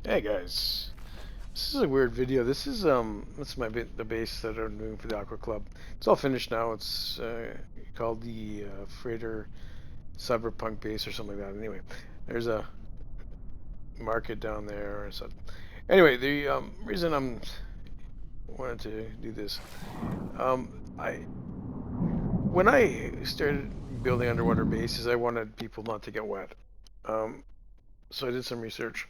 Hey guys, this is a weird video. This is the base that I'm doing for the Aqua Club. It's all finished now. It's called the Freighter Cyberpunk base or something like that. Anyway, there's a market down there. So anyway, the reason I'm wanted to do this, I when I started building underwater bases, I wanted people not to get wet. Um, so I did some research.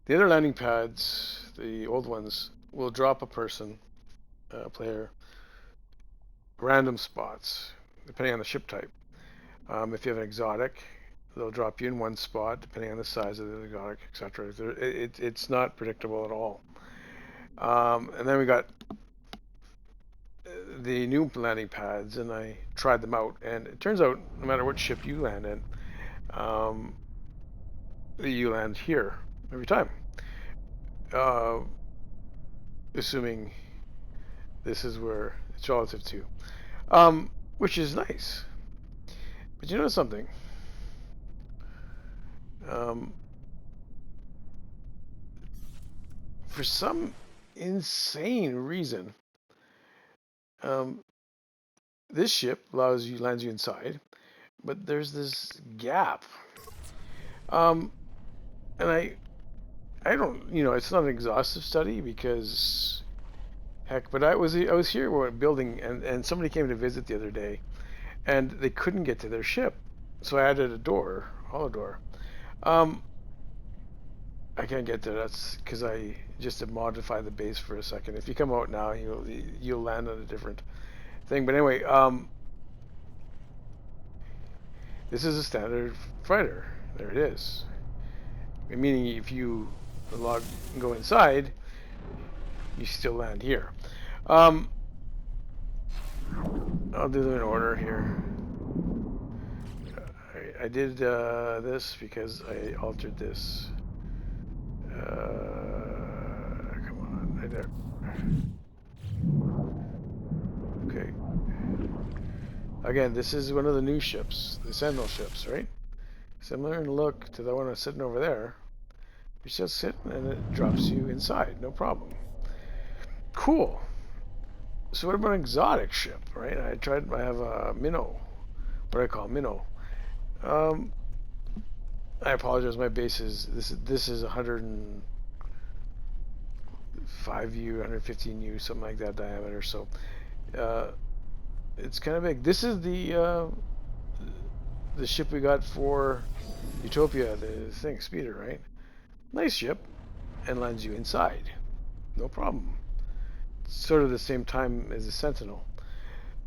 The other landing pads, the old ones, will drop a person, a player, random spots, depending on the ship type. If you have an exotic, they'll drop you in one spot, depending on the size of the exotic, etc. It's not predictable at all. And then we got the new landing pads, and I tried them out. And it turns out, no matter what ship you land in, um, you land here every time. Uh, Assuming this is where it's relative to, which is nice. But you know something? Um, for some insane reason, um, this ship lands you inside, but there's this gap. Um, and I don't, it's not an exhaustive study because heck, but I was here building, and somebody came to visit the other day, and they couldn't get to their ship, so I added a door, hollow door. Um, I can't get there. That's because I just have modified the base for a second. If you come out now, you'll land on a different thing. But anyway, this is a standard fighter. There it is. Meaning, if you log go inside, you still land here. Um, I'll do them in order here. I did this because I altered this. Come on, right there. Okay. Again, this is one of the new ships, the Sentinel ships, right? Similar in look to the one that's sitting over there. You just sit and it drops you inside, no problem. Cool. So what about an exotic ship, right? I have a minnow, what I call minnow. Um, I apologize. My base is this is 105U, 115U, something like that diameter. So uh, it's kind of big. This is the ship we got for Utopia, the thing speeder, right? Nice ship, and lands you inside, no problem. Sort of the same time as the Sentinel.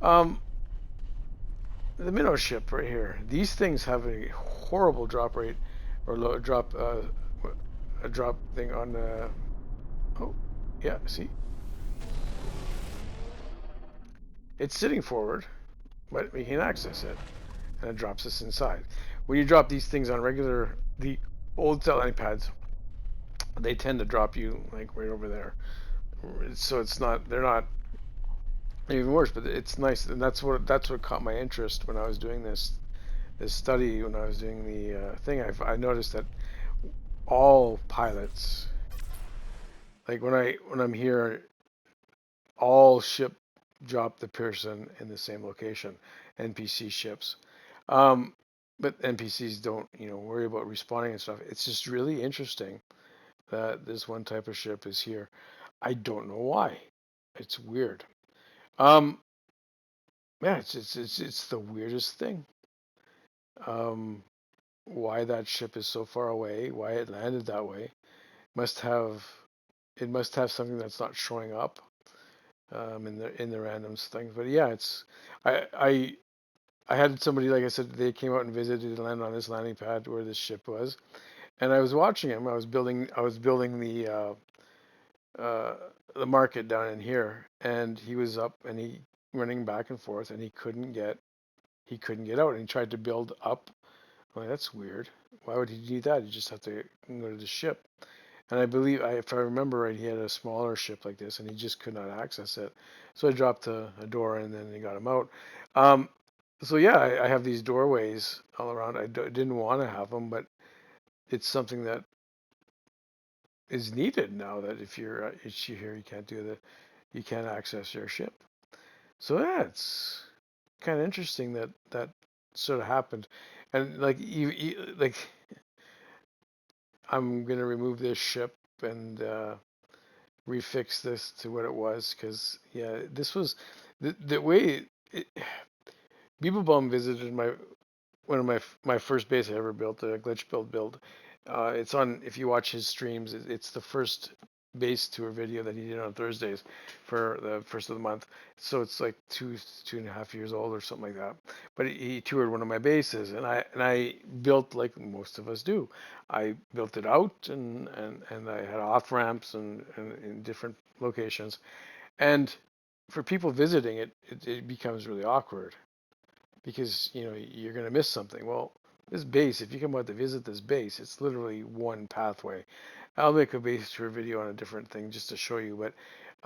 Um, the minnow ship right here. These things have a horrible drop rate, or low drop a drop thing on the. Oh, yeah. See, it's sitting forward, but we can access it, and it drops us inside. When you drop these things on the old landing pads, they tend to drop you like right over there. So it's not. They're not even worse, but it's nice, and that's what caught my interest when I was doing this study. When I was doing the thing, I noticed that all pilots, like when I'm here, all ship drop the person in the same location. NPC ships, um, but NPCs don't worry about respawning and stuff. It's just really interesting that this one type of ship is here. I don't know why. It's weird. Um, yeah, it's the weirdest thing. Um, why that ship is so far away? Why it landed that way? Must have it must have something that's not showing up in the randoms things. But yeah, it's I I I had somebody, like I said, they came out and visited and landed on this landing pad where this ship was, and I was watching him. I was building uh, the market down in here, and he was up and he running back and forth, and he couldn't get out, and he tried to build up. I'm like, that's weird. Why would he do that? You just have to go to the ship. And I believe, if I remember right, he had a smaller ship like this, and he just could not access it. So I dropped a door, and then he got him out. Um, so yeah, I have these doorways all around. Didn't want to have them, but it's something that is needed now that if you're here, you can't access your ship. So yeah, it's kind of interesting that that sort of happened, and like like I'm gonna remove this ship and refix this to what it was because yeah, this was the way Beeble Bum visited one of my first base I ever built, a glitch build. It's on, if you watch his streams, it's the first base tour video that he did on Thursdays for the first of the month. So it's like 2.5 years old or something like that. But he toured one of my bases, and I built like most of us do. I built it out, and I had off ramps and in different locations. And for people visiting it becomes really awkward because you're going to miss something. Well, this base, if you come out to visit this base, it's literally one pathway. I'll make a base tour video on a different thing just to show you, but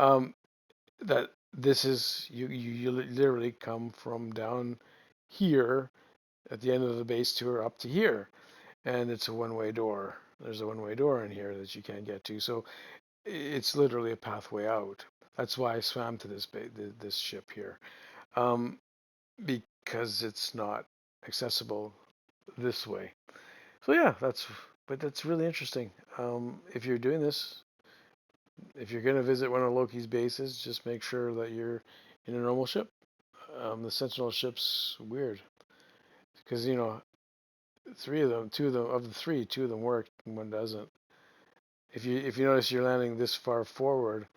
um, that this is you literally come from down here at the end of the base tour up to here, and it's a one-way door. There's a one-way door in here that you can't get to, so it's literally a pathway out. That's why I swam to this ship here. Um, because it's not accessible this way. So yeah, that's really interesting. If you're doing this, if you're going to visit one of Loki's bases, just make sure that you're in a normal ship. The Sentinel ship's weird because three of them, two of them of the three, two of them work and one doesn't. If you notice you're landing this far forward,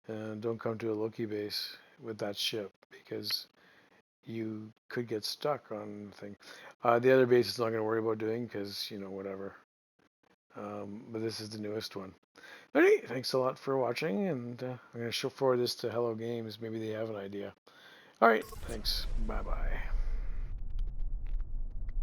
don't come to a Loki base with that ship because you could get stuck on the thing. The other base is not going to worry about doing because, whatever. But this is the newest one. Alright, thanks a lot for watching, and I'm going to show forward this to Hello Games. Maybe they have an idea. Alright, thanks. Bye-bye.